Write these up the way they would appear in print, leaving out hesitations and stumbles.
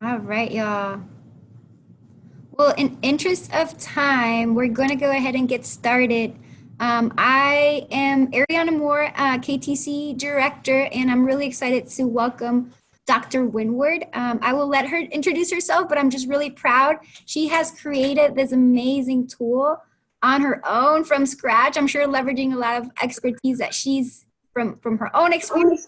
All right, y'all. Well, in interest of time, we're going to go ahead and get started. I am Ariana Moore, KTC director, and I'm really excited to welcome Dr. Winward. I will let her introduce herself, but I'm just really proud. She has created this amazing tool on her own from scratch. I'm sure leveraging a lot of expertise that she's from her own experience,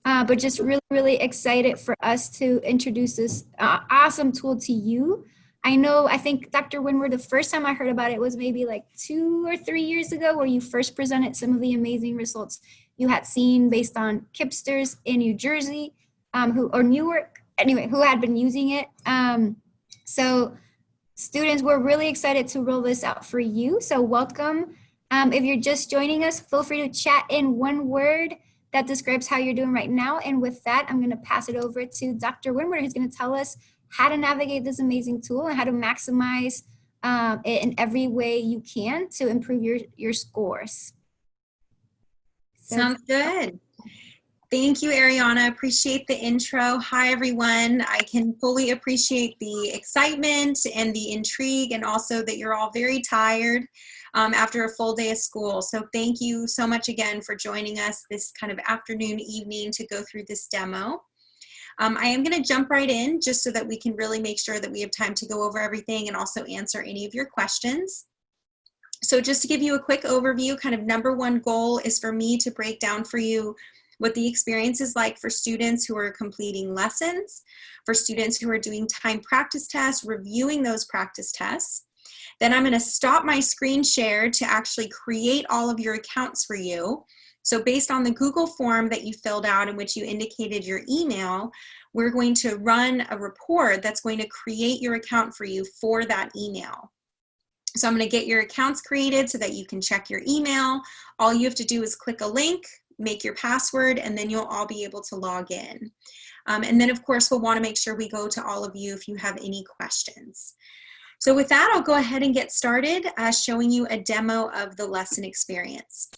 but just really, really excited for us to introduce this awesome tool to you. I think Dr. Winward, the first time I heard about it was maybe like 2 or 3 years ago, where you first presented some of the amazing results you had seen based on Kipsters in New Jersey, or Newark, anyway, who had been using it. So students, we're really excited to roll this out for you. So welcome. If you're just joining us, feel free to chat in one word that describes how you're doing right now. And with that, I'm going to pass it over to Dr. Winward, who's going to tell us how to navigate this amazing tool and how to maximize it in every way you can to improve your scores. Sounds good. Thank you, Ariana. Appreciate the intro. Hi, everyone. I can fully appreciate the excitement and the intrigue, and also that you're all very tired after a full day of school. So thank you so much again for joining us this kind of afternoon, evening to go through this demo. I am going to jump right in just so that we can really make sure that we have time to go over everything and also answer any of your questions. So just to give you a quick overview, kind of number one goal is for me to break down for you what the experience is like for students who are completing lessons, for students who are doing time practice tests, reviewing those practice tests. Then I'm going to stop my screen share to actually create all of your accounts for you. So based on the Google form that you filled out in which you indicated your email, we're going to run a report that's going to create your account for you for that email. So I'm going to get your accounts created so that you can check your email. All you have to do is click a link, make your password, and then you'll all be able to log in. And then of course, we'll want to make sure we go to all of you if you have any questions. So with that, I'll go ahead and get started showing you a demo of the lesson experience.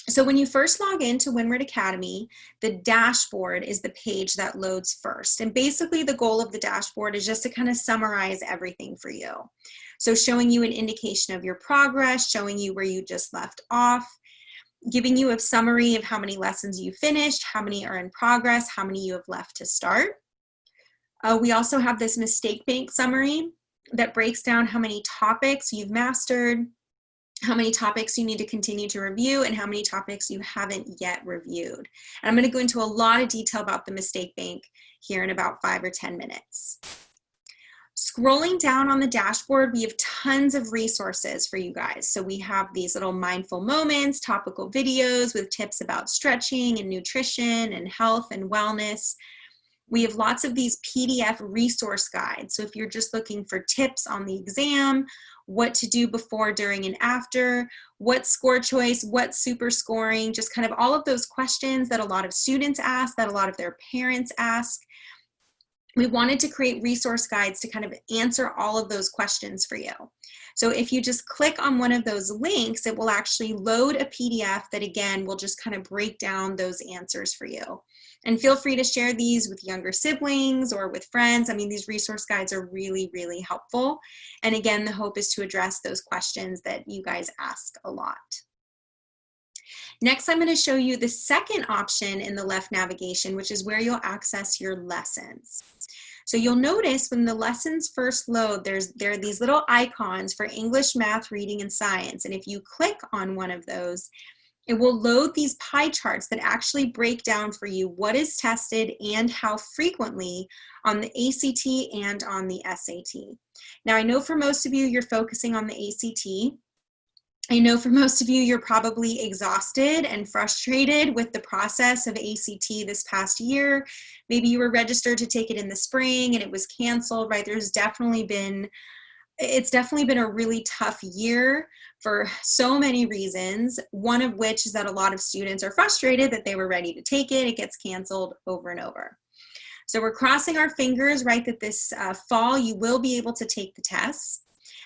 So when you first log into Winward Academy, the dashboard is the page that loads first. And basically the goal of the dashboard is just to kind of summarize everything for you. So showing you an indication of your progress, showing you where you just left off, giving you a summary of how many lessons you finished, how many are in progress, how many you have left to start. We also have this mistake bank summary that breaks down how many topics you've mastered, how many topics you need to continue to review, and how many topics you haven't yet reviewed. And I'm going to go into a lot of detail about the mistake bank here in about 5 or 10 minutes. Scrolling down on the dashboard, we have tons of resources for you guys. So we have these little mindful moments, topical videos with tips about stretching and nutrition and health and wellness. We have lots of these PDF resource guides. So if you're just looking for tips on the exam, what to do before, during, and after, what score choice, what super scoring, just kind of all of those questions that a lot of students ask, that a lot of their parents ask. We wanted to create resource guides to kind of answer all of those questions for you. So if you just click on one of those links, it will actually load a PDF that, again, will just kind of break down those answers for you. And feel free to share these with younger siblings or with friends. I mean, these resource guides are really, really helpful. And again, the hope is to address those questions that you guys ask a lot. Next, I'm going to show you the second option in the left navigation, which is where you'll access your lessons. So you'll notice when the lessons first load, there are these little icons for English, math, reading, and science. And if you click on one of those, it will load these pie charts that actually break down for you what is tested and how frequently on the ACT and on the SAT. Now, I know for most of you, you're focusing on the ACT. I know for most of you, you're probably exhausted and frustrated with the process of ACT this past year. Maybe you were registered to take it in the spring and it was canceled, right? It's definitely been a really tough year for so many reasons, one of which is that a lot of students are frustrated that they were ready to take it. It gets canceled over and over. So we're crossing our fingers, right, that this fall you will be able to take the tests.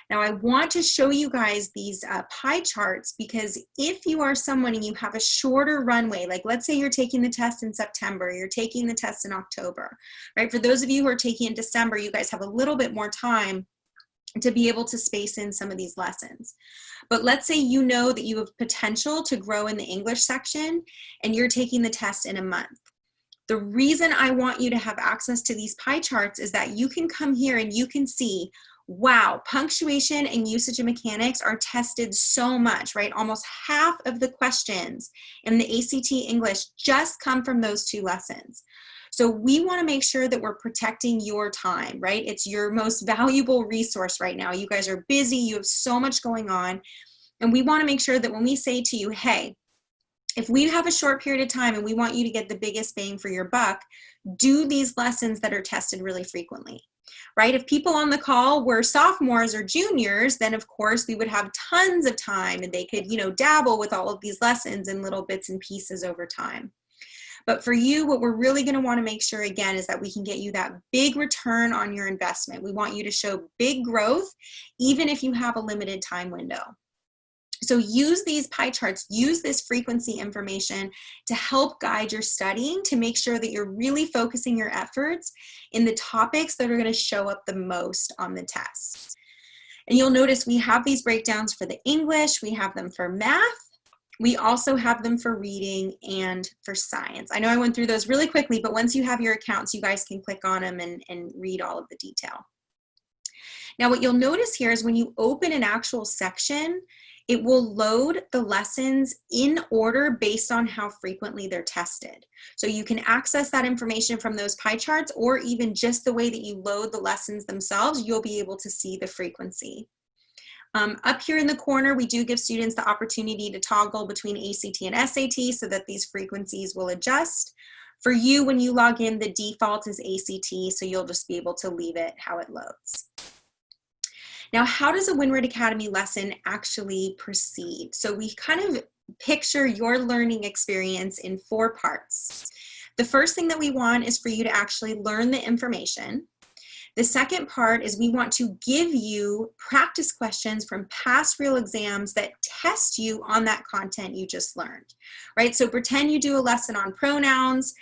Now, I want to show you guys these pie charts because if you are someone and you have a shorter runway, like let's say you're taking the test in September, you're taking the test in October, right? For those of you who are taking in December, you guys have a little bit more time to be able to space in some of these lessons. But let's say you know that you have potential to grow in the English section and you're taking the test in a month. The reason I want you to have access to these pie charts is that you can come here and you can see, wow, punctuation and usage of mechanics are tested so much, right? Almost half of the questions in the ACT English just come from those two lessons. So we want to make sure that we're protecting your time, right? It's your most valuable resource right now. You guys are busy, you have so much going on, and we want to make sure that when we say to you, hey, if we have a short period of time and we want you to get the biggest bang for your buck, do these lessons that are tested really frequently, right? If people on the call were sophomores or juniors, then of course we would have tons of time and they could, dabble with all of these lessons in little bits and pieces over time. But for you, what we're really going to want to make sure, again, is that we can get you that big return on your investment. We want you to show big growth, even if you have a limited time window. So use these pie charts, use this frequency information to help guide your studying, to make sure that you're really focusing your efforts in the topics that are going to show up the most on the test. And you'll notice we have these breakdowns for the English, we have them for math, we also have them for reading and for science. I know I went through those really quickly, but once you have your accounts, you guys can click on them and read all of the detail. Now, what you'll notice here is when you open an actual section, it will load the lessons in order based on how frequently they're tested. So you can access that information from those pie charts, or even just the way that you load the lessons themselves, you'll be able to see the frequency. Up here in the corner, we do give students the opportunity to toggle between ACT and SAT so that these frequencies will adjust. For you, when you log in, the default is ACT, so you'll just be able to leave it how it loads. Now, how does a Winward Academy lesson actually proceed? So we kind of picture your learning experience in 4 parts. The first thing that we want is for you to actually learn the information. The second part is we want to give you practice questions from past real exams that test you on that content you just learned, right? So pretend you do a lesson on pronouns.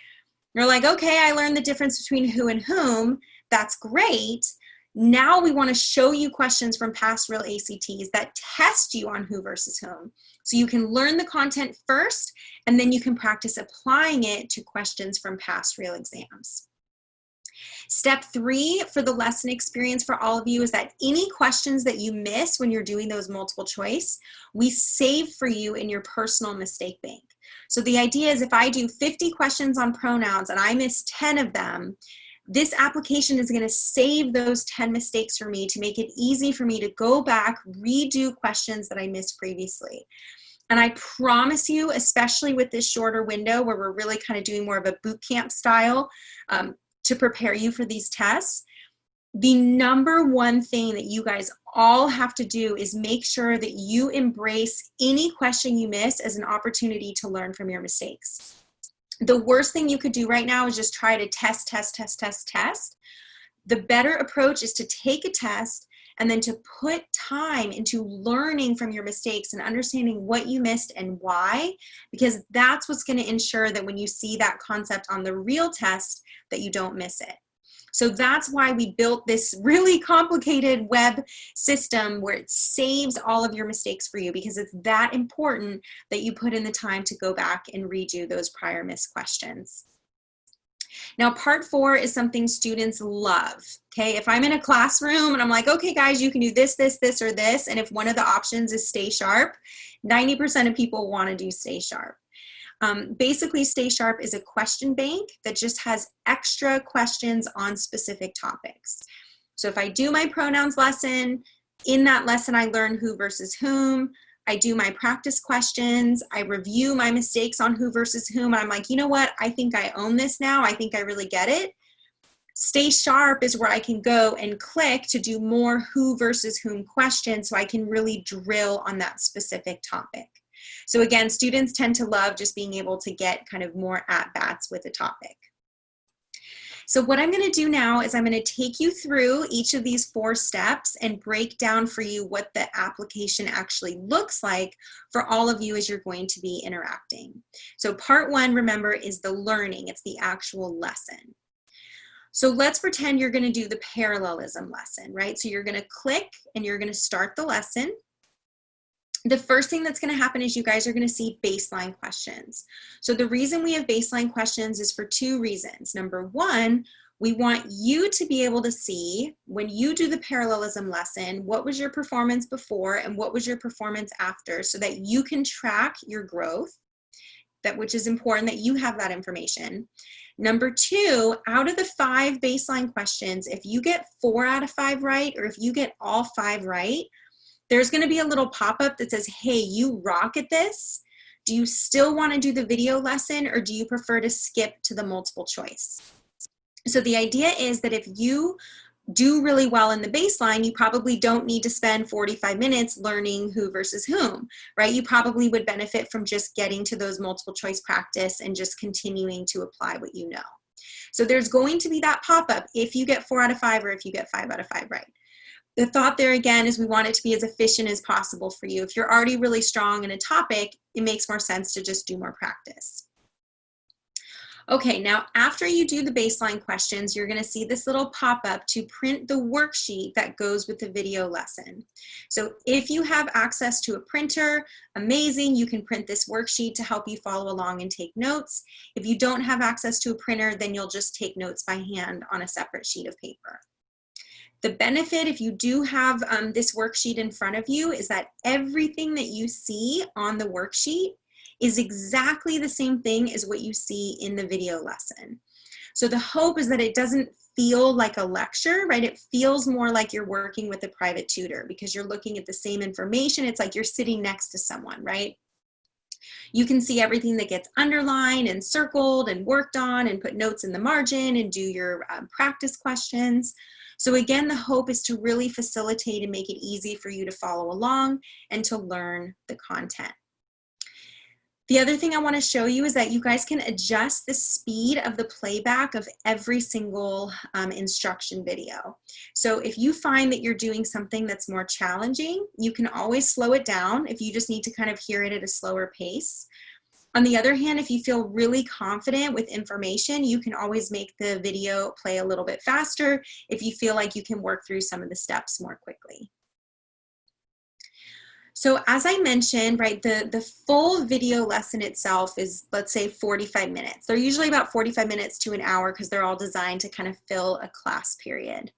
You're like, okay, I learned the difference between who and whom. That's great. Now we want to show you questions from past real ACTs that test you on who versus whom. So you can learn the content first, and then you can practice applying it to questions from past real exams. Step 3 for the lesson experience for all of you is that any questions that you miss when you're doing those multiple choice, we save for you in your personal mistake bank. So the idea is if I do 50 questions on pronouns and I miss 10 of them, this application is going to save those 10 mistakes for me to make it easy for me to go back, redo questions that I missed previously. And I promise you, especially with this shorter window where we're really kind of doing more of a boot camp style to prepare you for these tests, the number one thing that you guys all have to do is make sure that you embrace any question you miss as an opportunity to learn from your mistakes. The worst thing you could do right now is just try to test. The better approach is to take a test and then to put time into learning from your mistakes and understanding what you missed and why, because that's what's going to ensure that when you see that concept on the real test, that you don't miss it. So that's why we built this really complicated web system where it saves all of your mistakes for you, because it's that important that you put in the time to go back and redo those prior missed questions. Now, part 4 is something students love, okay? If I'm in a classroom and I'm like, okay, guys, you can do this, this, this, or this, and if one of the options is stay sharp, 90% of people want to do stay sharp. Basically, Stay Sharp is a question bank that just has extra questions on specific topics. So if I do my pronouns lesson, in that lesson I learn who versus whom, I do my practice questions, I review my mistakes on who versus whom, and I'm like, you know what, I think I own this now, I think I really get it. Stay Sharp is where I can go and click to do more who versus whom questions so I can really drill on that specific topic. So again, students tend to love just being able to get kind of more at-bats with a topic. So what I'm going to do now is I'm going to take you through each of these 4 steps and break down for you what the application actually looks like for all of you as you're going to be interacting. So part 1, remember, is the learning. It's the actual lesson. So let's pretend you're going to do the parallelism lesson, right? So you're going to click and you're going to start the lesson. The first thing that's going to happen is you guys are going to see baseline questions. So the reason we have baseline questions is for 2 reasons. Number 1, we want you to be able to see when you do the parallelism lesson, what was your performance before and what was your performance after, so that you can track your growth, which is important that you have that information. Number 2, out of the 5 baseline questions, if you get 4 out of 5 right, or if you get all 5 right, there's going to be a little pop-up that says, hey, you rock at this. Do you still want to do the video lesson, or do you prefer to skip to the multiple choice? So the idea is that if you do really well in the baseline, you probably don't need to spend 45 minutes learning who versus whom, right? You probably would benefit from just getting to those multiple choice practice and just continuing to apply what you know. So there's going to be that pop-up if you get 4 out of 5 or if you get 5 out of 5 right. The thought there again is we want it to be as efficient as possible for you. If you're already really strong in a topic, it makes more sense to just do more practice. Okay, now after you do the baseline questions, you're going to see this little pop-up to print the worksheet that goes with the video lesson. So if you have access to a printer, amazing, you can print this worksheet to help you follow along and take notes. If you don't have access to a printer, then you'll just take notes by hand on a separate sheet of paper. The benefit, if you do have this worksheet in front of you, is that everything that you see on the worksheet is exactly the same thing as what you see in the video lesson. So the hope is that it doesn't feel like a lecture, right? It feels more like you're working with a private tutor because you're looking at the same information. It's like you're sitting next to someone, right? You can see everything that gets underlined and circled and worked on and put notes in the margin and do your practice questions. So again, the hope is to really facilitate and make it easy for you to follow along and to learn the content. The other thing I want to show you is that you guys can adjust the speed of the playback of every single instruction video. So if you find that you're doing something that's more challenging, you can always slow it down if you just need to kind of hear it at a slower pace. On the other hand, if you feel really confident with information, you can always make the video play a little bit faster if you feel like you can work through some of the steps more quickly. So as I mentioned, right, the full video lesson itself is, let's say, 45 minutes. They're usually about 45 minutes to an hour because they're all designed to kind of fill a class period.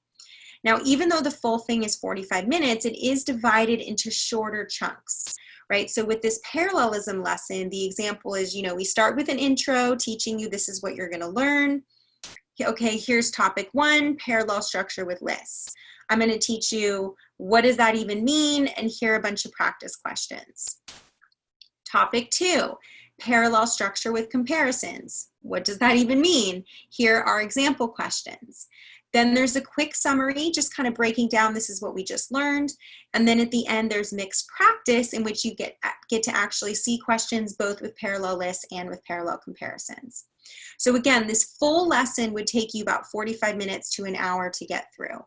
Now, even though the full thing is 45 minutes, it is divided into shorter chunks, right? So with this parallelism lesson, the example is, you know, we start with an intro teaching you this is what you're going to learn. Okay, here's topic 1, parallel structure with lists. I'm going to teach you what does that even mean, and here are a bunch of practice questions. Topic 2, parallel structure with comparisons. What does that even mean? Here are example questions. Then there's a quick summary, just kind of breaking down this is what we just learned. And then at the end, there's mixed practice in which you get to actually see questions both with parallel lists and with parallel comparisons. So again, this full lesson would take you about 45 minutes to an hour to get through.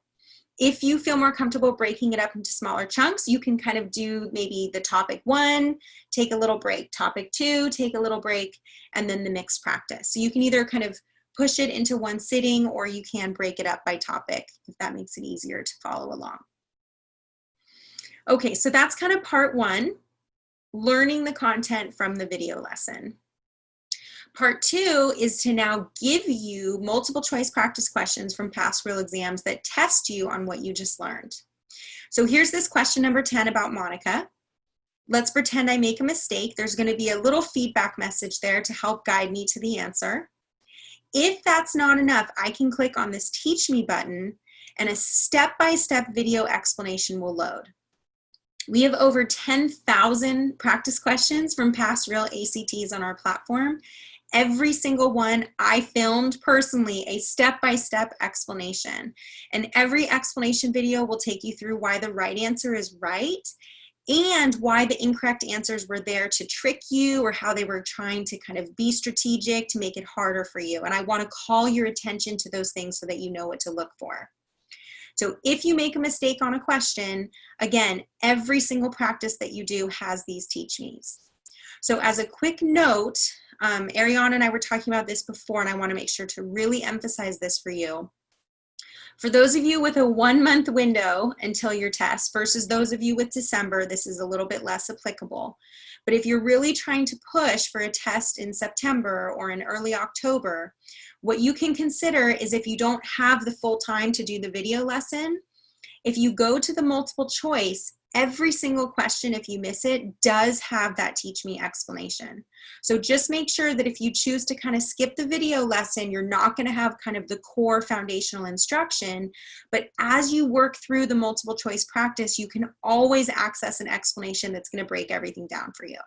If you feel more comfortable breaking it up into smaller chunks, you can kind of do maybe the topic 1, take a little break, topic 2, take a little break, and then the mixed practice. So you can either kind of push it into one sitting, or you can break it up by topic if that makes it easier to follow along. Okay, so that's kind of part 1, learning the content from the video lesson. Part 2 is to now give you multiple choice practice questions from past real exams that test you on what you just learned. So here's this question number 10 about Monica. Let's pretend I make a mistake. There's going to be a little feedback message there to help guide me to the answer. If that's not enough, I can click on this Teach Me button and a step-by-step video explanation will load. We have over 10,000 practice questions from past real ACTs on our platform. Every single one I filmed personally a step-by-step explanation. And every explanation video will take you through why the right answer is right and why the incorrect answers were there to trick you or how they were trying to kind of be strategic to make it harder for you. And I want to call your attention to those things so that you know what to look for. So if you make a mistake on a question, again, every single practice that you do has these teach me's. So as a quick note, Ariana and I were talking about this before, and I want to make sure to really emphasize this for you. For those of you with a 1-month window until your test versus those of you with December, this is a little bit less applicable. But if you're really trying to push for a test in September or in early October, what you can consider is if you don't have the full time to do the video lesson, if you go to the multiple choice, every single question, if you miss it, does have that teach me explanation. So just make sure that if you choose to kind of skip the video lesson, you're not going to have kind of the core foundational instruction. But as you work through the multiple choice practice, you can always access an explanation that's going to break everything down for you.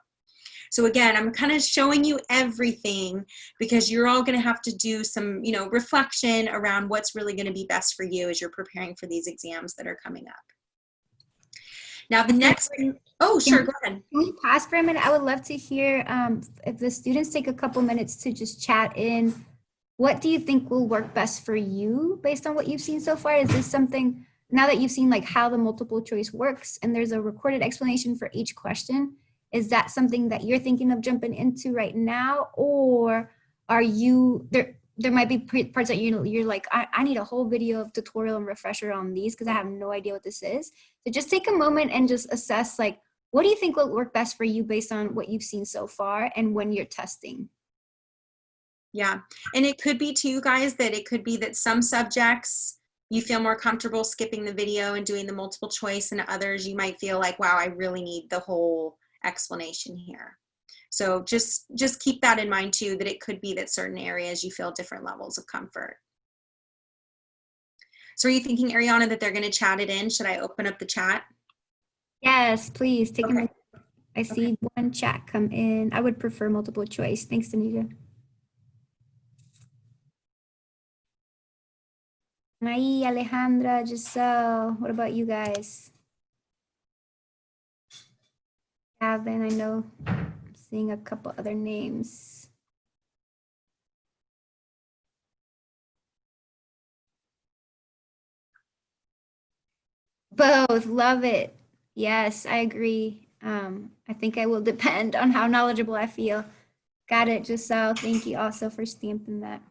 So again, I'm kind of showing you everything because you're all going to have to do some, reflection around what's really going to be best for you as you're preparing for these exams that are coming up. Now the next thing, oh sure, go ahead. Can we pause for a minute? I would love to hear if the students take a couple minutes to just chat in. What do you think will work best for you based on what you've seen so far? Is this something, now that you've seen like how the multiple choice works and there's a recorded explanation for each question, is that something that you're thinking of jumping into right now? Or are you, there might be parts that you're like, I need a whole video of tutorial and refresher on these because I have no idea what this is. So just take a moment and just assess, like, what do you think will work best for you based on what you've seen so far and when you're testing? Yeah, and it could be too, guys, that it could be that some subjects you feel more comfortable skipping the video and doing the multiple choice, and others you might feel like, wow, I really need the whole explanation here. So just keep that in mind too, that it could be that certain areas you feel different levels of comfort. So are you thinking, Ariana, that they're going to chat it in? Should I open up the chat? Yes, please take a Okay. minute. I see one chat come in. I would prefer multiple choice. Thanks, Tanisha. Mai, Alejandra, Giselle, what about you guys? Gavin, I know I'm seeing a couple other names. Both, love it. Yes, I agree. I think I will depend on how knowledgeable I feel. Got it, Giselle. Thank you also for stamping that.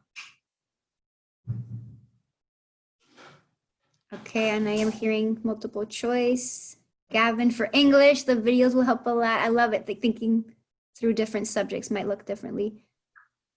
Okay, and I am hearing multiple choice. Gavin for English, the videos will help a lot. I love it. Thinking through different subjects might look differently.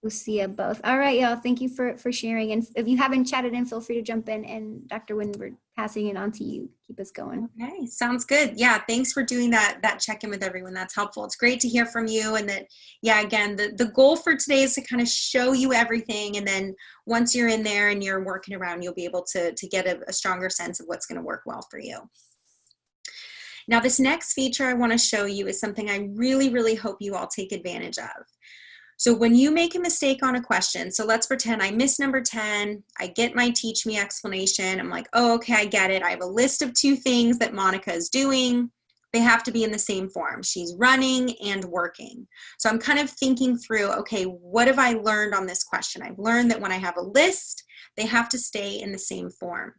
Lucia, both. All right, y'all. Thank you for sharing. And if you haven't chatted in, feel free to jump in. And Dr. Winward, passing it on to you. Keep us going. Okay, sounds good. Yeah, thanks for doing that check-in with everyone. That's helpful. It's great to hear from you. And that, yeah, again, the goal for today is to kind of show you everything. And then once you're in there and you're working around, you'll be able to get a stronger sense of what's going to work well for you. Now, this next feature I want to show you is something I really, really hope you all take advantage of. So when you make a mistake on a question, so let's pretend I miss number 10, I get my teach me explanation. I'm like, oh, okay, I get it. I have a list of 2 things that Monica is doing. They have to be in the same form. She's running and working. So I'm kind of thinking through, okay, what have I learned on this question? I've learned that when I have a list, they have to stay in the same form.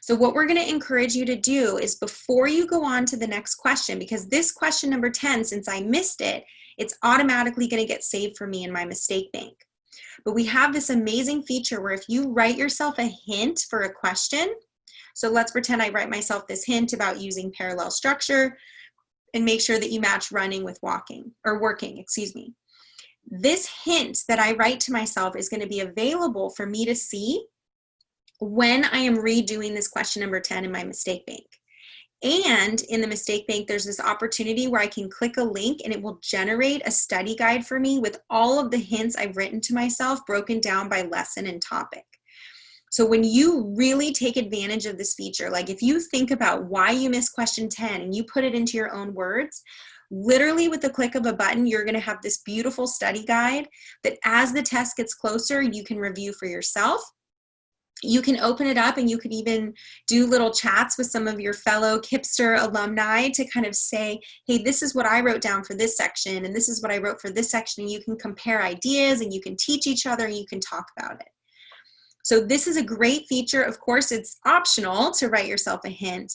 So what we're going to encourage you to do is before you go on to the next question, because this question number 10, since I missed it, it's automatically going to get saved for me in my mistake bank. But we have this amazing feature where if you write yourself a hint for a question, so let's pretend I write myself this hint about using parallel structure and make sure that you match running with walking or working, excuse me. This hint that I write to myself is going to be available for me to see when I am redoing this question number 10 in my mistake bank. And in the mistake bank, there's this opportunity where I can click a link and it will generate a study guide for me with all of the hints I've written to myself broken down by lesson and topic. So when you really take advantage of this feature, like if you think about why you missed question 10 and you put it into your own words, literally with the click of a button, you're going to have this beautiful study guide that as the test gets closer, you can review for yourself. You can open it up and you could even do little chats with some of your fellow Kipster alumni to kind of say, hey, this is what I wrote down for this section and this is what I wrote for this section. And you can compare ideas and you can teach each other and you can talk about it. So this is a great feature. Of course, it's optional to write yourself a hint.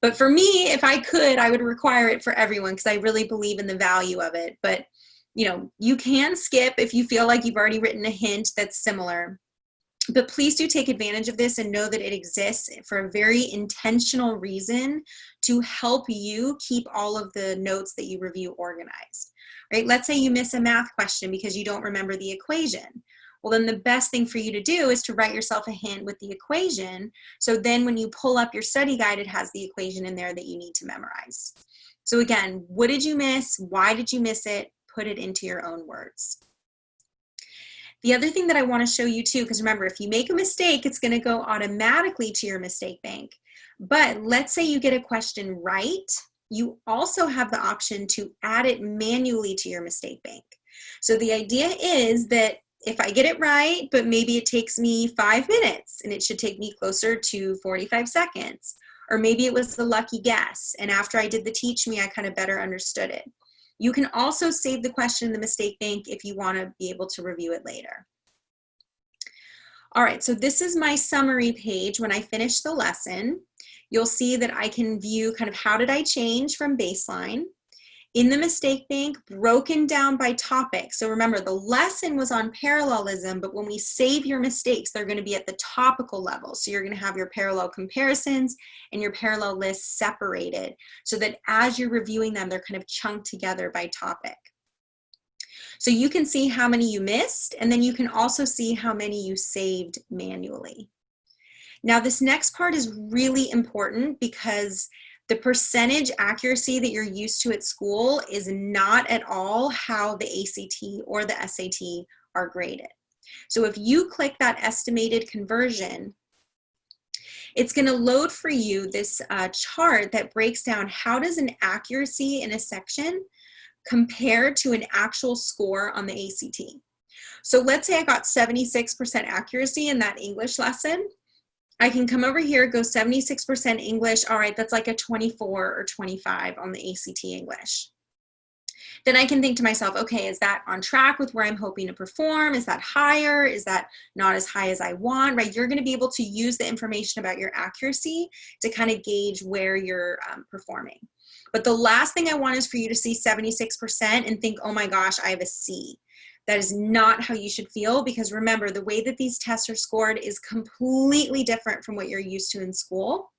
But for me, if I could, I would require it for everyone because I really believe in the value of it. But you can skip if you feel like you've already written a hint that's similar. But please do take advantage of this and know that it exists for a very intentional reason to help you keep all of the notes that you review organized, right? Let's say you miss a math question because you don't remember the equation. Well, then the best thing for you to do is to write yourself a hint with the equation. So then when you pull up your study guide, it has the equation in there that you need to memorize. So again, what did you miss? Why did you miss it? Put it into your own words. The other thing that I want to show you too, because remember, if you make a mistake, it's going to go automatically to your mistake bank. But let's say you get a question right, you also have the option to add it manually to your mistake bank. So the idea is that if I get it right, but maybe it takes me 5 minutes and it should take me closer to 45 seconds, or maybe it was the lucky guess. And after I did the teach me, I kind of better understood it. You can also save the question in the mistake bank if you want to be able to review it later. All right, so this is my summary page. When I finish the lesson, you'll see that I can view kind of how did I change from baseline. In the mistake bank, broken down by topic. So remember, the lesson was on parallelism, but when we save your mistakes, they're going to be at the topical level. So you're going to have your parallel comparisons and your parallel lists separated so that as you're reviewing them, they're kind of chunked together by topic. So you can see how many you missed, and then you can also see how many you saved manually. Now, this next part is really important because the percentage accuracy that you're used to at school is not at all how the ACT or the SAT are graded. So if you click that estimated conversion, it's going to load for you this chart that breaks down how does an accuracy in a section compare to an actual score on the ACT. So let's say I got 76% accuracy in that English lesson. I can come over here, go 76% English. All right, that's like a 24 or 25 on the ACT English. Then I can think to myself, okay, is that on track with where I'm hoping to perform? Is that higher? Is that not as high as I want, right? You're going to be able to use the information about your accuracy to kind of gauge where you're performing. But the last thing I want is for you to see 76% and think, oh my gosh, I have a C. That is not how you should feel, because remember, the way that these tests are scored is completely different from what you're used to in school,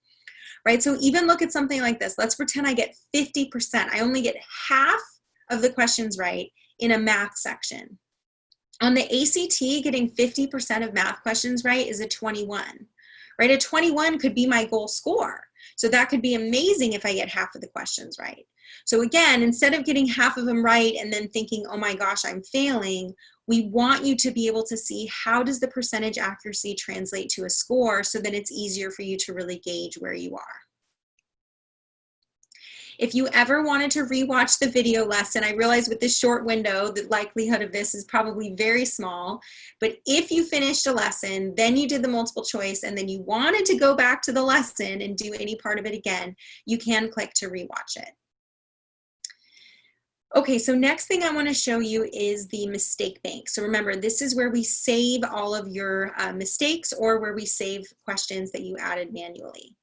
right? So even look at something like this. Let's pretend I get 50%. I only get half of the questions right in a math section. On the ACT, getting 50% of math questions right is a 21, right? A 21 could be my goal score. So that could be amazing if I get half of the questions right. So again, instead of getting half of them right and then thinking, oh my gosh, I'm failing, we want you to be able to see how does the percentage accuracy translate to a score so that it's easier for you to really gauge where you are. If you ever wanted to rewatch the video lesson, I realize with this short window, the likelihood of this is probably very small, but if you finished a lesson, then you did the multiple choice, and then you wanted to go back to the lesson and do any part of it again, you can click to rewatch it. Okay, so next thing I want to show you is the mistake bank. So remember, this is where we save all of your mistakes or where we save questions that you added manually.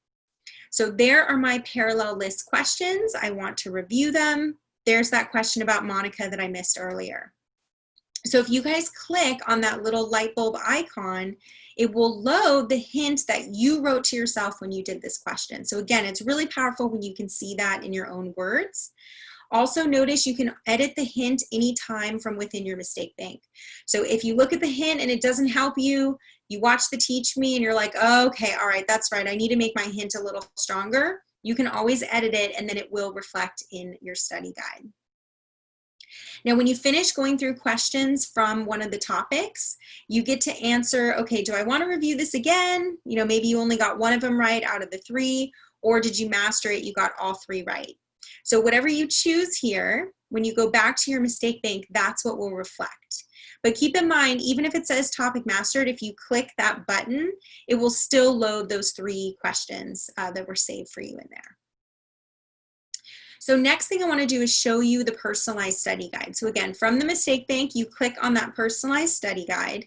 So there are my parallel list questions. I want to review them. There's that question about Monica that I missed earlier. So if you guys click on that little light bulb icon, it will load the hint that you wrote to yourself when you did this question. So again, it's really powerful when you can see that in your own words. Also notice you can edit the hint anytime from within your mistake bank. So if you look at the hint and it doesn't help you, you watch the teach me and you're like, oh, okay, all right, that's right. I need to make my hint a little stronger. You can always edit it and then it will reflect in your study guide. Now, when you finish going through questions from one of the topics, you get to answer, okay, do I want to review this again? You know, maybe you only got one of them right out of the 3, or did you master it? You got all 3 right. So whatever you choose here, when you go back to your mistake bank, that's what will reflect. But keep in mind, even if it says topic mastered, if you click that button, it will still load those 3 questions that were saved for you in there. So next thing I want to do is show you the personalized study guide. So again, from the mistake bank, you click on that personalized study guide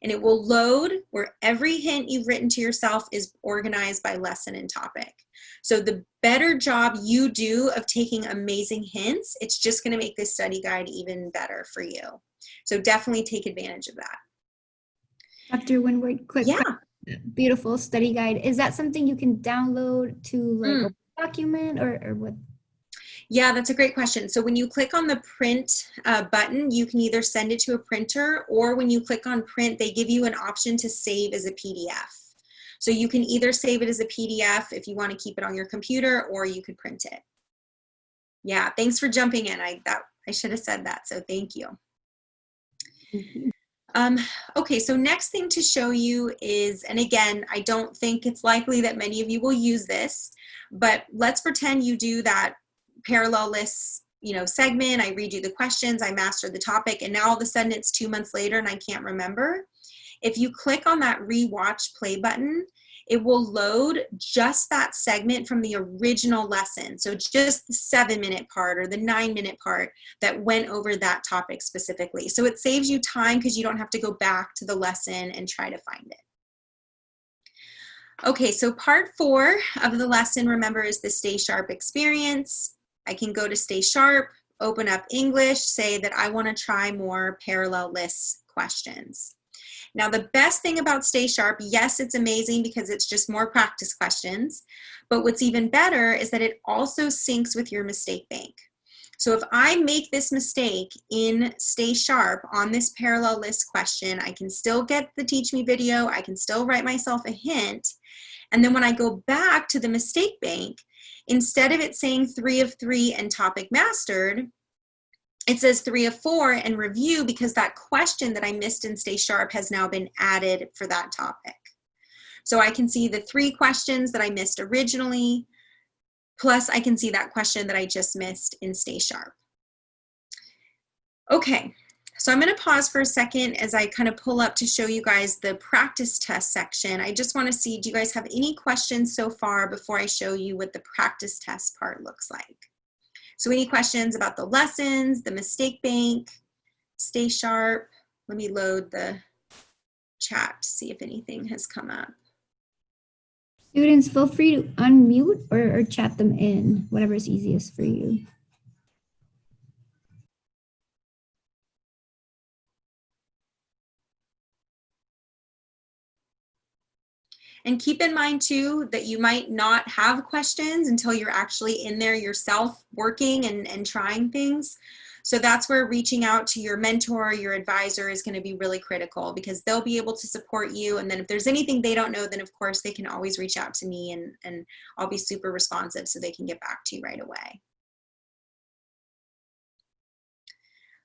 and it will load where every hint you've written to yourself is organized by lesson and topic. So the better job you do of taking amazing hints, it's just going to make this study guide even better for you. So definitely take advantage of that. Dr. Winward, quick question. Beautiful study guide. Is that something you can download to like a document or what? Yeah, that's a great question. So when you click on the print button, you can either send it to a printer, or when you click on print, they give you an option to save as a PDF. So you can either save it as a PDF if you want to keep it on your computer, or you could print it. Yeah, thanks for jumping in. I should have said that, so thank you. Okay, so next thing to show you is, and again, I don't think it's likely that many of you will use this, but let's pretend you do that parallel lists, segment. I read you the questions, I mastered the topic, and now all of a sudden it's 2 months later and I can't remember. If you click on that rewatch play button, it will load just that segment from the original lesson. So just the 7-minute part or the 9-minute part that went over that topic specifically. So it saves you time because you don't have to go back to the lesson and try to find it. Okay, so part 4 of the lesson, remember, is the Stay Sharp experience. I can go to Stay Sharp, open up English, say that I want to try more parallel lists questions. Now, the best thing about Stay Sharp, yes, it's amazing because it's just more practice questions, but what's even better is that it also syncs with your mistake bank. So if I make this mistake in Stay Sharp on this parallel list question, I can still get the Teach Me video, I can still write myself a hint, and then when I go back to the mistake bank, instead of it saying 3 of 3 and topic mastered, it says 3 of 4 and review, because that question that I missed in Stay Sharp has now been added for that topic. So I can see the 3 questions that I missed originally, plus I can see that question that I just missed in Stay Sharp. Okay, so I'm going to pause for a second as I kind of pull up to show you guys the practice test section. I just want to see, do you guys have any questions so far before I show you what the practice test part looks like? So any questions about the lessons, the mistake bank, Stay Sharp? Let me load the chat to see if anything has come up. Students, feel free to unmute or chat them in, whatever is easiest for you. And keep in mind too that you might not have questions until you're actually in there yourself working and trying things. So that's where reaching out to your mentor, your advisor, is going to be really critical, because they'll be able to support you. And then if there's anything they don't know, then of course they can always reach out to me, and I'll be super responsive so they can get back to you right away.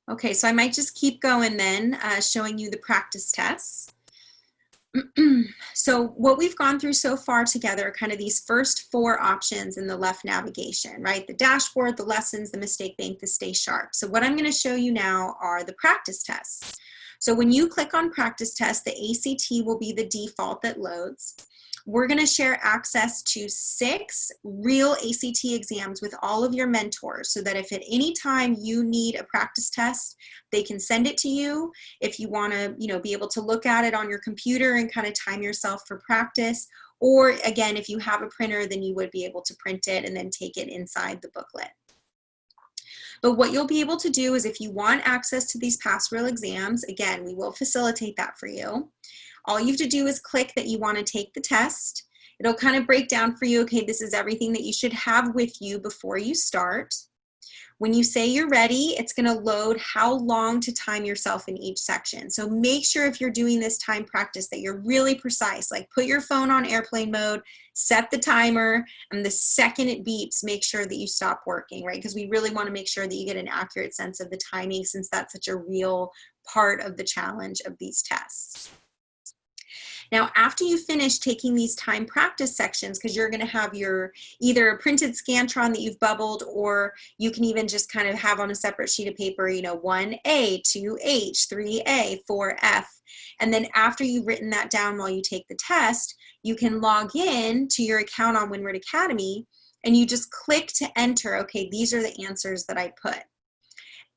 Okay, so I might just keep going then, showing you the practice tests. So what we've gone through so far together are kind of these first 4 options in the left navigation, right? The dashboard, the lessons, the mistake bank, the Stay Sharp. So what I'm going to show you now are the practice tests. So when you click on practice test, the ACT will be the default that loads. We're going to share access to 6 real ACT exams with all of your mentors, so that if at any time you need a practice test, they can send it to you. If you want to, be able to look at it on your computer and kind of time yourself for practice, or again, if you have a printer, then you would be able to print it and then take it inside the booklet. But what you'll be able to do is, if you want access to these past real exams, again, we will facilitate that for you. All you have to do is click that you want to take the test. It'll kind of break down for you, okay, this is everything that you should have with you before you start. When you say you're ready, it's going to load how long to time yourself in each section. So make sure if you're doing this time practice that you're really precise. Like, put your phone on airplane mode, set the timer, and the second it beeps, make sure that you stop working, right? Because we really want to make sure that you get an accurate sense of the timing, since that's such a real part of the challenge of these tests. Now, after you finish taking these time practice sections, because you're going to have your either a printed Scantron that you've bubbled, or you can even just kind of have on a separate sheet of paper, you know, 1A, 2H, 3A, 4F. And then after you've written that down while you take the test, you can log in to your account on Winward Academy and you just click to enter, okay, these are the answers that I put.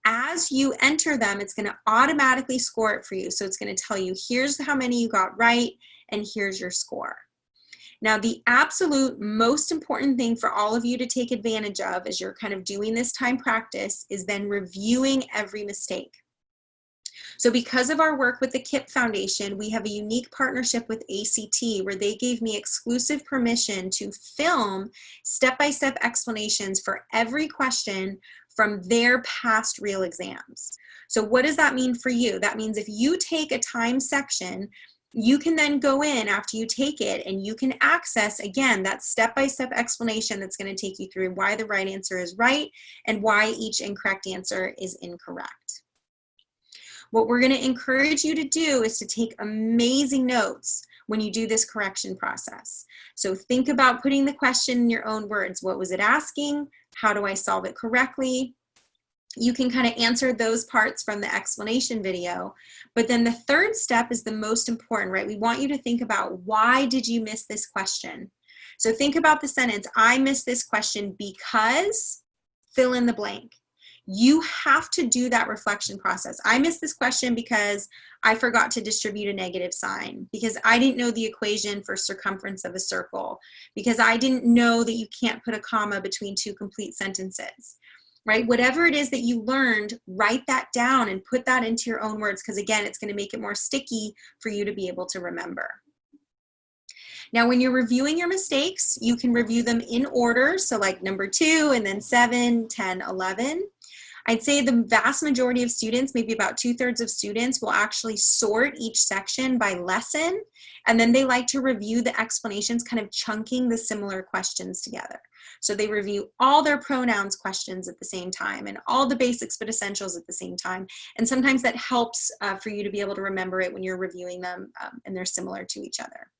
As you enter them, it's going to automatically score it for you. So it's going to tell you, here's how many you got right, and here's your score. Now, the absolute most important thing for all of you to take advantage of as you're kind of doing this time practice is then reviewing every mistake. So because of our work with the KIPP Foundation, we have a unique partnership with ACT where they gave me exclusive permission to film step-by-step explanations for every question from their past real exams. So what does that mean for you? That means if you take a time section, you can then go in after you take it and you can access, again, that step-by-step explanation that's going to take you through why the right answer is right and why each incorrect answer is incorrect. What we're going to encourage you to do is to take amazing notes when you do this correction process. So think about putting the question in your own words. What was it asking? How do I solve it correctly? You can kind of answer those parts from the explanation video. But then the third step is the most important, right? We want you to think about, why did you miss this question? So think about the sentence, I missed this question because, fill in the blank. You have to do that reflection process. I missed this question because I forgot to distribute a negative sign, because I didn't know the equation for circumference of a circle, because I didn't know that you can't put a comma between two complete sentences, right? Whatever it is that you learned, write that down and put that into your own words, because again, it's going to make it more sticky for you to be able to remember. Now, when you're reviewing your mistakes, you can review them in order. So like number 2 and then 7, 10, 11. I'd say the vast majority of students, maybe about 2/3 of students, will actually sort each section by lesson. And then they like to review the explanations, kind of chunking the similar questions together. So they review all their pronouns questions at the same time and all the basics but essentials at the same time. And sometimes that helps for you to be able to remember it when you're reviewing them and they're similar to each other.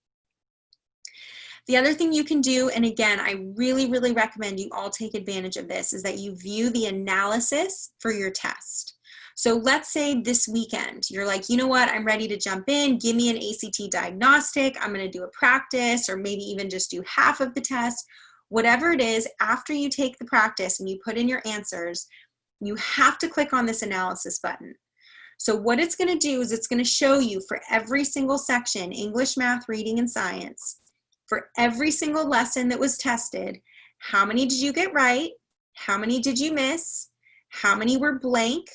The other thing you can do, and again, I really, really recommend you all take advantage of this, is that you view the analysis for your test. So let's say this weekend, you're like, you know what, I'm ready to jump in, give me an ACT diagnostic, I'm gonna do a practice, or maybe even just do half of the test. Whatever it is, after you take the practice and you put in your answers, you have to click on this analysis button. So what it's gonna do is it's gonna show you for every single section, English, math, reading, and science, for every single lesson that was tested, how many did you get right? How many did you miss? How many were blank?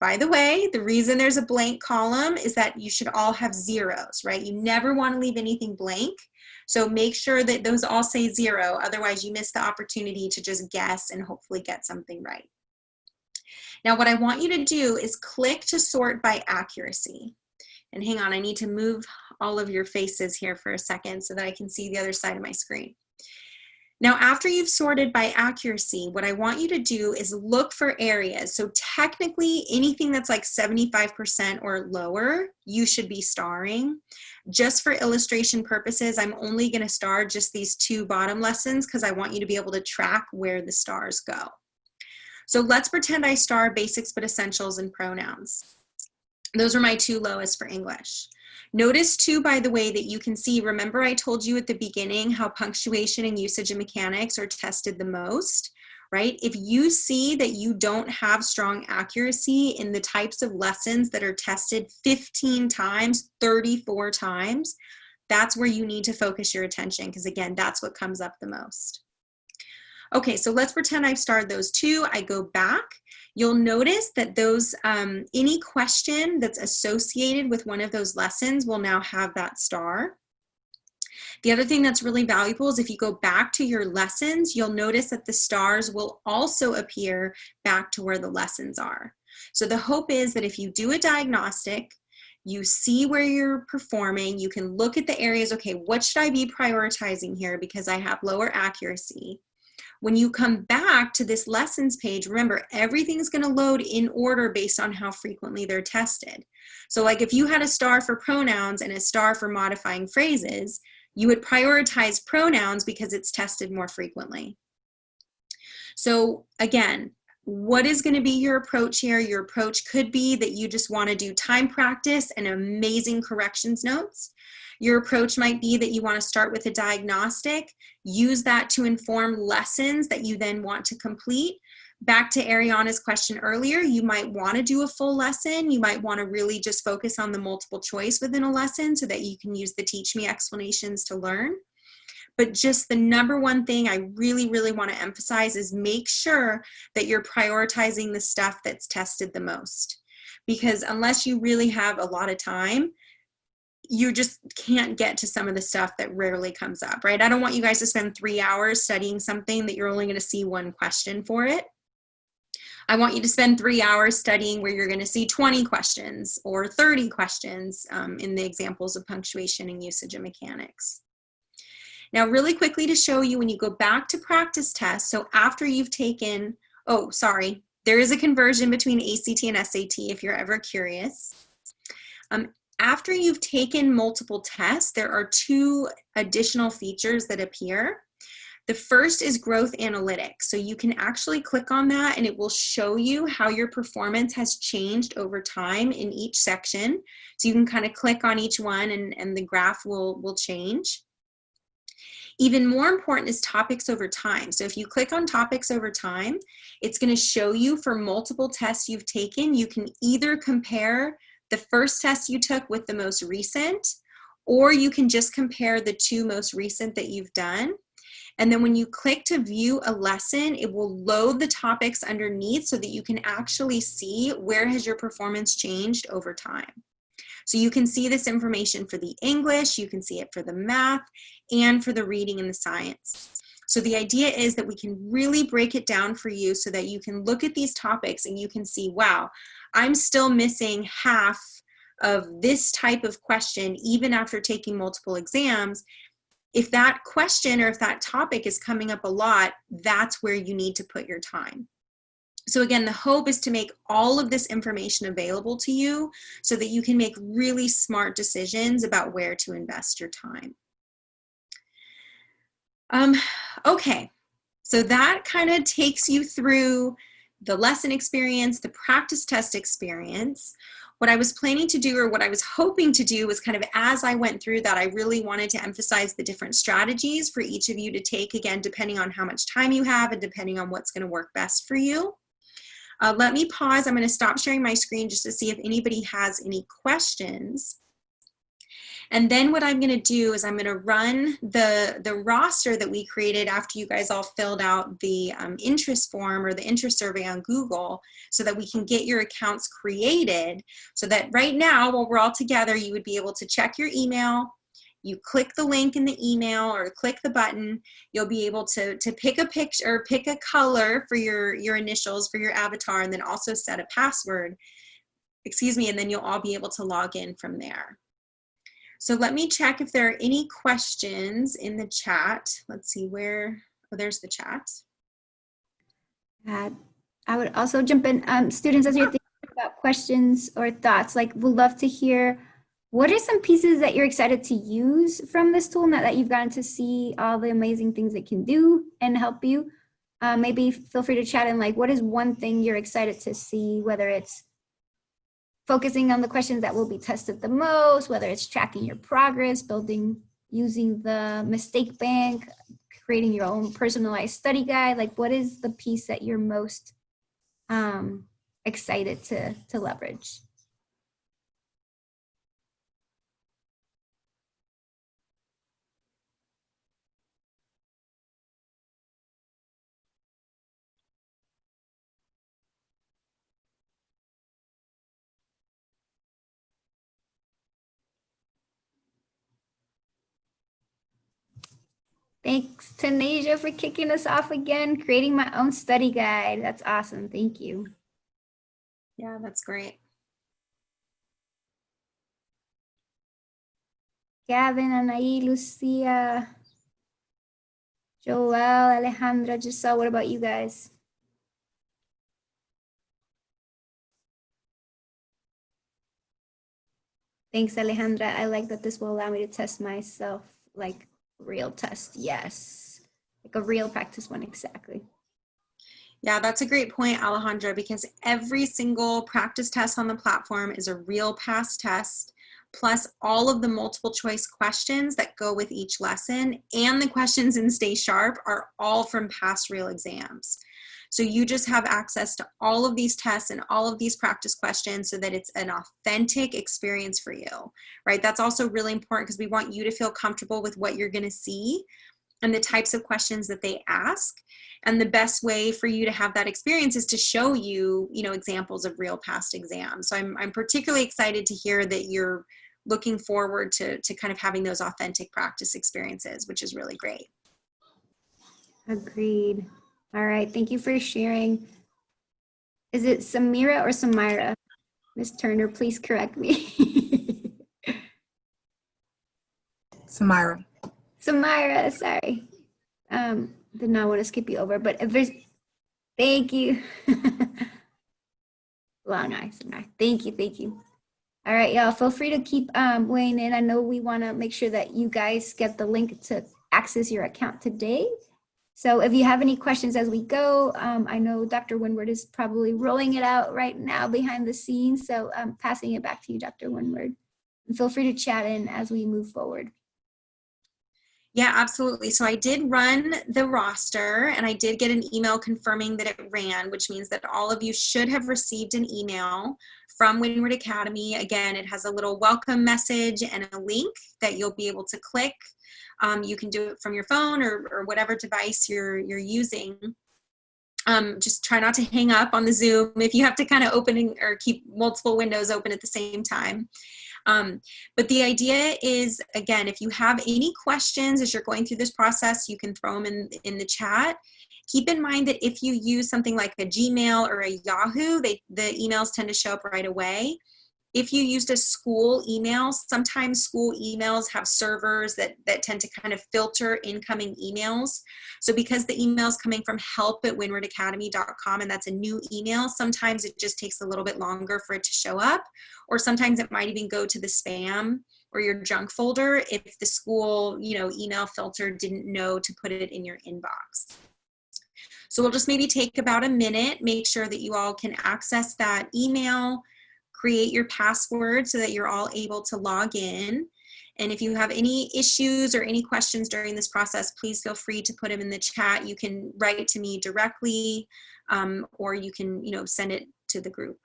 By the way, the reason there's a blank column is that you should all have zeros, right? You never want to leave anything blank. So make sure that those all say 0, otherwise you miss the opportunity to just guess and hopefully get something right. Now what I want you to do is click to sort by accuracy. And hang on, I need to move all of your faces here for a second so that I can see the other side of my screen. Now, after you've sorted by accuracy, what I want you to do is look for areas. So technically, anything that's like 75% or lower, you should be starring. Just for illustration purposes, I'm only going to star just these 2 bottom lessons because I want you to be able to track where the stars go. So let's pretend I star basics but essentials and pronouns. Those are my 2 lowest for English. Notice too, by the way, that you can see, remember I told you at the beginning how punctuation and usage and mechanics are tested the most, right? If you see that you don't have strong accuracy in the types of lessons that are tested 15 times, 34 times, that's where you need to focus your attention, because again, that's what comes up the most. Okay, so let's pretend I've starred those 2. I go back. You'll notice that those, any question that's associated with one of those lessons will now have that star. The other thing that's really valuable is if you go back to your lessons, you'll notice that the stars will also appear back to where the lessons are. So the hope is that if you do a diagnostic, you see where you're performing, you can look at the areas, okay, what should I be prioritizing here because I have lower accuracy? When you come back to this lessons page, remember, everything's going to load in order based on how frequently they're tested. So like if you had a star for pronouns and a star for modifying phrases, you would prioritize pronouns because it's tested more frequently. So again, what is going to be your approach here? Your approach could be that you just want to do time practice and amazing corrections notes. Your approach might be that you want to start with a diagnostic, use that to inform lessons that you then want to complete. Back to Ariana's question earlier, you might want to do a full lesson. You might want to really just focus on the multiple choice within a lesson so that you can use the Teach Me explanations to learn. But just the number one thing I really, really want to emphasize is make sure that you're prioritizing the stuff that's tested the most. Because unless you really have a lot of time, you just can't get to some of the stuff that rarely comes up, right? I don't want you guys to spend 3 hours studying something that you're only going to see one question for it. I want you to spend 3 hours studying where you're going to see 20 questions or 30 questions in the examples of punctuation and usage and mechanics. Now, really quickly to show you, when you go back to practice tests, so after you've taken, oh, sorry, there is a conversion between ACT and SAT if you're ever curious. After you've taken multiple tests, there are 2 additional features that appear. The first is growth analytics. So you can actually click on that and it will show you how your performance has changed over time in each section. So you can kind of click on each one and the graph will change. Even more important is topics over time. So if you click on topics over time, it's going to show you for multiple tests you've taken, you can either compare the first test you took with the most recent, or you can just compare the 2 most recent that you've done. And then when you click to view a lesson, it will load the topics underneath so that you can actually see where has your performance changed over time. So you can see this information for the English, you can see it for the math, and for the reading and the science. So the idea is that we can really break it down for you so that you can look at these topics and you can see, wow, I'm still missing half of this type of question even after taking multiple exams. If that question or if that topic is coming up a lot, that's where you need to put your time. So again, the hope is to make all of this information available to you so that you can make really smart decisions about where to invest your time. Okay, so that kind of takes you through the lesson experience, the practice test experience. What I was planning to do, or what I was hoping to do, was kind of as I went through that, I really wanted to emphasize the different strategies for each of you to take, again, depending on how much time you have and depending on what's going to work best for you. Let me pause. I'm going to stop sharing my screen just to see if anybody has any questions. And then what I'm going to do is I'm going to run the roster that we created after you guys all filled out the interest form or the interest survey on Google so that we can get your accounts created so that right now, while we're all together, you would be able to check your email. You click the link in the email or click the button, you'll be able to pick a picture or pick a color for your initials for your avatar and then also set a password, excuse me, and then you'll all be able to log in from there. So let me check if there are any questions in the chat. Let's see where, oh, there's the chat. I would also jump in, students, as you're thinking about questions or thoughts, like we'd love to hear, what are some pieces that you're excited to use from this tool now that you've gotten to see all the amazing things it can do and help you? Maybe feel free to chat in, like, what is one thing you're excited to see, whether it's focusing on the questions that will be tested the most, whether it's tracking your progress, using the mistake bank, creating your own personalized study guide. Like, what is the piece that you're most excited to leverage? Thanks, Tanasia, for kicking us off again, creating my own study guide. That's awesome. Thank you. Yeah, that's great. Gavin, Anaí, Lucia, Joel, Alejandra, Giselle, what about you guys? Thanks, Alejandra. I like that this will allow me to test myself like real test. Yes. Like a real practice one, exactly. Yeah, that's a great point, Alejandra, because every single practice test on the platform is a real pass test, plus all of the multiple choice questions that go with each lesson and the questions in Stay Sharp are all from past real exams. So you just have access to all of these tests and all of these practice questions so that it's an authentic experience for you, right? That's also really important because we want you to feel comfortable with what you're going to see and the types of questions that they ask. And the best way for you to have that experience is to show you, examples of real past exams. So I'm particularly excited to hear that you're looking forward to kind of having those authentic practice experiences, which is really great. Agreed. All right. Thank you for sharing. Is it Samira or Samira? Miss Turner, please correct me. Samira. Samira, sorry. Did not want to skip you over, but if there's, thank you. Long eye, Samira. Thank you, thank you. All right, y'all, feel free to keep weighing in. I know we want to make sure that you guys get the link to access your account today. So if you have any questions as we go, I know Dr. Winward is probably rolling it out right now behind the scenes. So I'm passing it back to you, Dr. Winward. And feel free to chat in as we move forward. Yeah, absolutely. So I did run the roster and I did get an email confirming that it ran, which means that all of you should have received an email from Winward Academy. Again, it has a little welcome message and a link that you'll be able to click. You can do it from your phone or whatever device you're using. Just try not to hang up on the Zoom if you have to kind of open or keep multiple windows open at the same time. But the idea is, again, if you have any questions as you're going through this process, you can throw them in the chat. Keep in mind that if you use something like a Gmail or a Yahoo, the emails tend to show up right away. If you used a school email, sometimes school emails have servers that tend to kind of filter incoming emails. So because the email is coming from help@winwardacademy.com and that's a new email, sometimes it just takes a little bit longer for it to show up, or sometimes it might even go to the spam or your junk folder if the school, email filter didn't know to put it in your inbox. So we'll just maybe take about a minute, make sure that you all can access that email, create your password so that you're all able to log in. And if you have any issues or any questions during this process, please feel free to put them in the chat. You can write to me directly, or you can, send it to the group.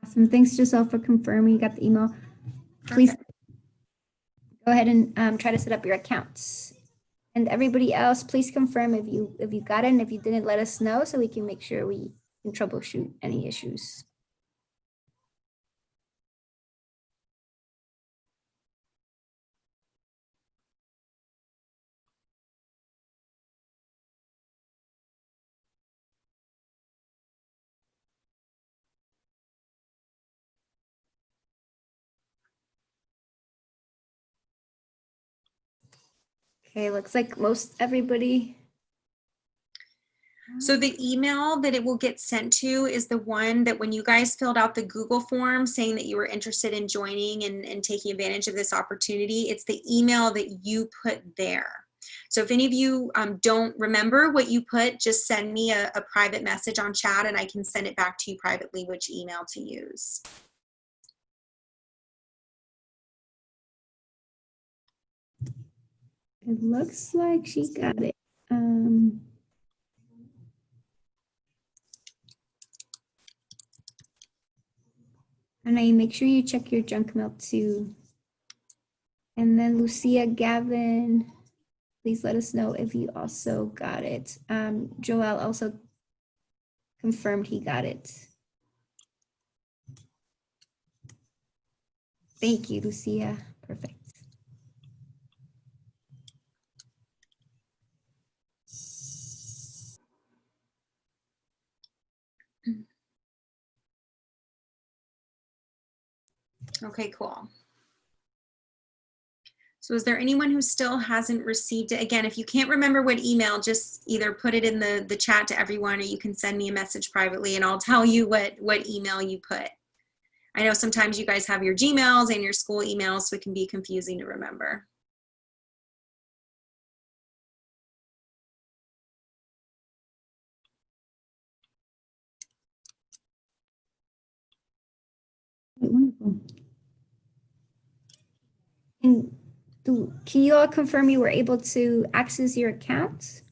Awesome. Thanks, Giselle, for confirming you got the email. Please go ahead and try to set up your accounts. And everybody else, please confirm if you got it, and if you didn't, let us know so we can make sure we can troubleshoot any issues. Okay, looks like most everybody. So the email that it will get sent to is the one that when you guys filled out the Google form saying that you were interested in joining and taking advantage of this opportunity, it's the email that you put there. So if any of you don't remember what you put, just send me a private message on chat and I can send it back to you privately which email to use. It looks like she got it. And I make sure you check your junk mail too. And then Lucia Gavin, please let us know if you also got it. Joel also confirmed he got it. Thank you, Lucia. Perfect. Okay, cool. So is there anyone who still hasn't received it? Again, if you can't remember what email, just either put it in the chat to everyone, or you can send me a message privately and I'll tell you what email you put. I know sometimes you guys have your Gmails and your school emails, so it can be confusing to remember. Wonderful. And can you all confirm you were able to access your accounts?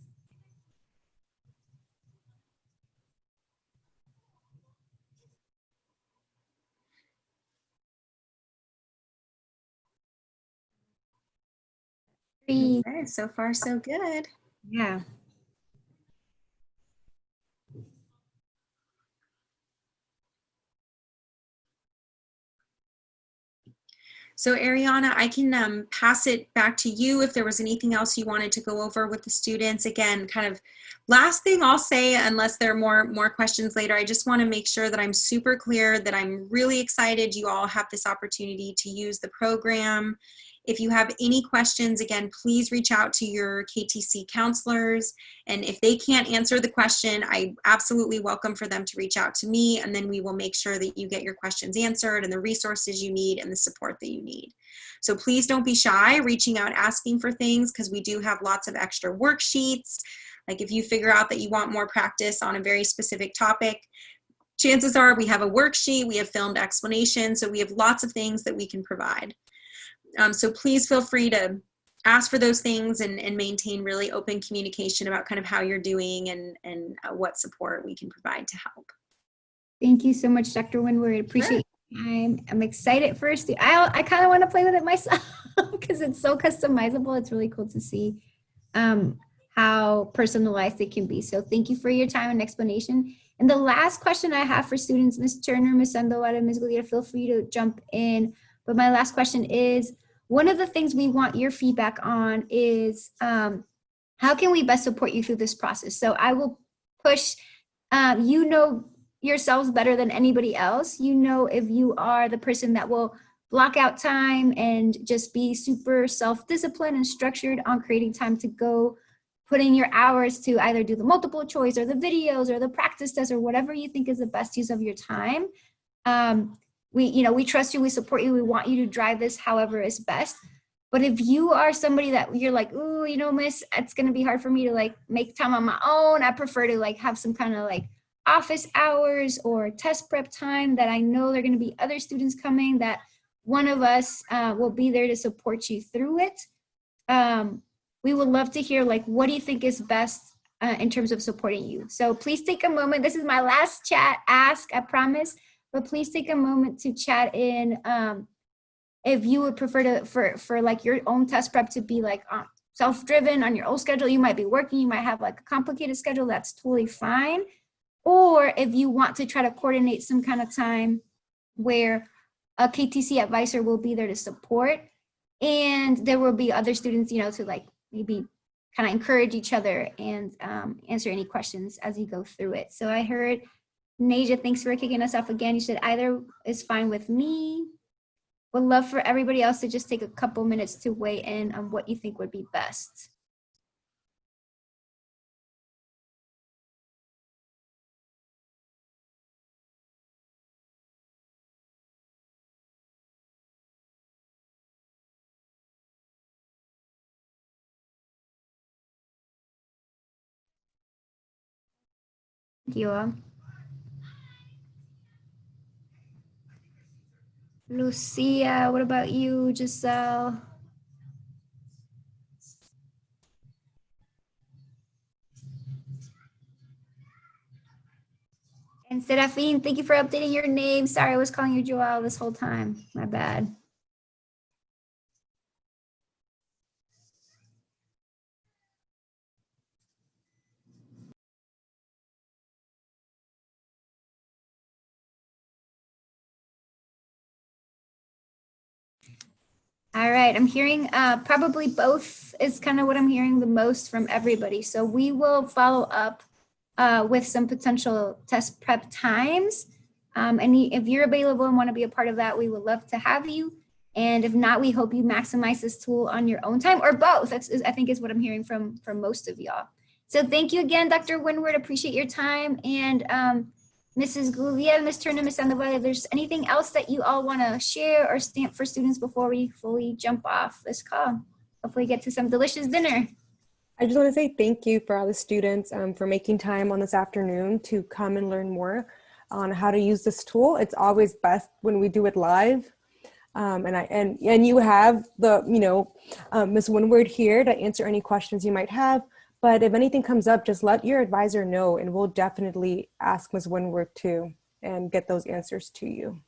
Okay, so far so good. Yeah. So Ariana, I can pass it back to you if there was anything else you wanted to go over with the students. Again, kind of last thing I'll say, unless there are more questions later, I just want to make sure that I'm super clear that I'm really excited you all have this opportunity to use the program. If you have any questions, again, please reach out to your KTC counselors. And if they can't answer the question, I absolutely welcome for them to reach out to me, and then we will make sure that you get your questions answered and the resources you need and the support that you need. So please don't be shy reaching out, asking for things, because we do have lots of extra worksheets. Like if you figure out that you want more practice on a very specific topic, chances are we have a worksheet, we have filmed explanations, so we have lots of things that we can provide. So please feel free to ask for those things and maintain really open communication about kind of how you're doing and what support we can provide to help. Thank you so much, Dr. Winward. Appreciate your time. I'm excited first. I kind of want to play with it myself because it's so customizable. It's really cool to see how personalized it can be. So thank you for your time and explanation. And the last question I have for students, Ms. Turner, Ms. Sandoval, and Ms. Galita, feel free to jump in. But my last question is, one of the things we want your feedback on is how can we best support you through this process? So I will push, you know yourselves better than anybody else. You know if you are the person that will block out time and just be super self-disciplined and structured on creating time to go put in your hours to either do the multiple choice or the videos or the practice test or whatever you think is the best use of your time. We trust you, we support you, we want you to drive this however is best. But if you are somebody that you're like, ooh, miss, it's gonna be hard for me to like make time on my own. I prefer to like have some kind of like office hours or test prep time that I know there are gonna be other students coming, that one of us will be there to support you through it. We would love to hear like, what do you think is best in terms of supporting you? So please take a moment. This is my last chat ask, I promise. But please take a moment to chat in if you would prefer to for like your own test prep to be like self-driven on your own schedule. You might be working, you might have like a complicated schedule, that's totally fine. Or if you want to try to coordinate some kind of time where a KTC advisor will be there to support, and there will be other students, to like maybe kind of encourage each other and answer any questions as you go through it. So I heard Naja, thanks for kicking us off again. You said either is fine with me. Would love for everybody else to just take a couple minutes to weigh in on what you think would be best. Thank you all. Lucia, what about you, Giselle? And Serafine, thank you for updating your name. Sorry, I was calling you Joelle this whole time. My bad. All right, I'm hearing probably both is kind of what I'm hearing the most from everybody. So we will follow up with some potential test prep times. And if you're available and want to be a part of that, we would love to have you. And if not, we hope you maximize this tool on your own time or both. I think is what I'm hearing from most of y'all. So thank you again, Dr. Winward. Appreciate your time. And Mrs. Gouliel, Ms. Turner, Ms. Sandoval, if there's anything else that you all want to share or stamp for students before we fully jump off this call, hopefully get to some delicious dinner. I just want to say thank you for all the students for making time on this afternoon to come and learn more on how to use this tool. It's always best when we do it live. And you have the, Ms. Winward here to answer any questions you might have. But if anything comes up, just let your advisor know, and we'll definitely ask Ms. Winward too and get those answers to you.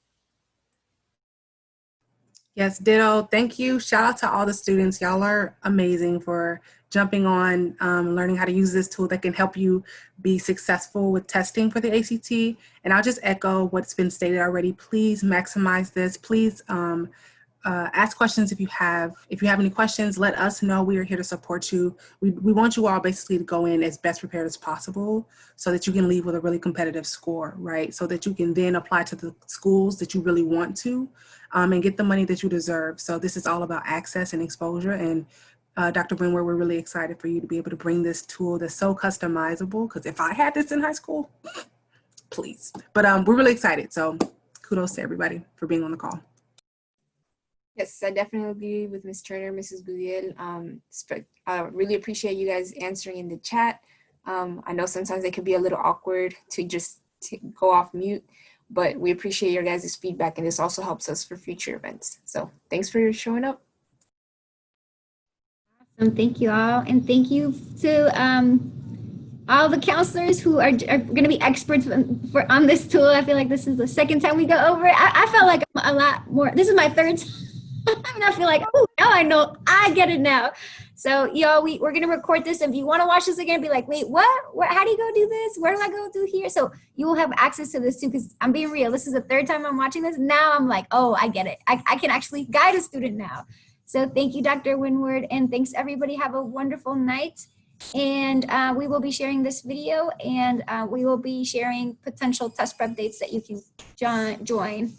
Yes, ditto. Thank you. Shout out to all the students. Y'all are amazing for jumping on, learning how to use this tool that can help you be successful with testing for the ACT. And I'll just echo what's been stated already. Please maximize this. Please ask questions if you have any questions. Let us know. We are here to support you. We want you all basically to go in as best prepared as possible so that you can leave with a really competitive score, right? So that you can then apply to the schools that you really want to and get the money that you deserve. So this is all about access and exposure. And Dr. Winward, we're really excited for you to be able to bring this tool that's so customizable, because if I had this in high school, please. But we're really excited. So kudos to everybody for being on the call. Yes, I definitely agree with Ms. Turner, Mrs. Gouliel. I really appreciate you guys answering in the chat. I know sometimes it can be a little awkward to just go off mute, but we appreciate your guys' feedback, and this also helps us for future events. So thanks for showing up. Awesome. Thank you all. And thank you to all the counselors who are going to be experts on this tool. I feel like this is the second time we go over it. I felt like I'm a lot more. This is my third time. And I feel like, oh, now I know. I get it now. So, y'all, we're going to record this. If you want to watch this again, be like, wait, what? How do you go do this? Where do I go do here? So you will have access to this too, because I'm being real. This is the third time I'm watching this. Now I'm like, oh, I get it. I can actually guide a student now. So thank you, Dr. Winward. And thanks, everybody. Have a wonderful night. And we will be sharing this video, and we will be sharing potential test prep dates that you can join.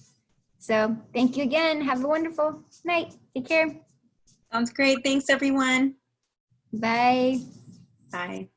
So thank you again. Have a wonderful night. Take care. Sounds great. Thanks, everyone. Bye. Bye.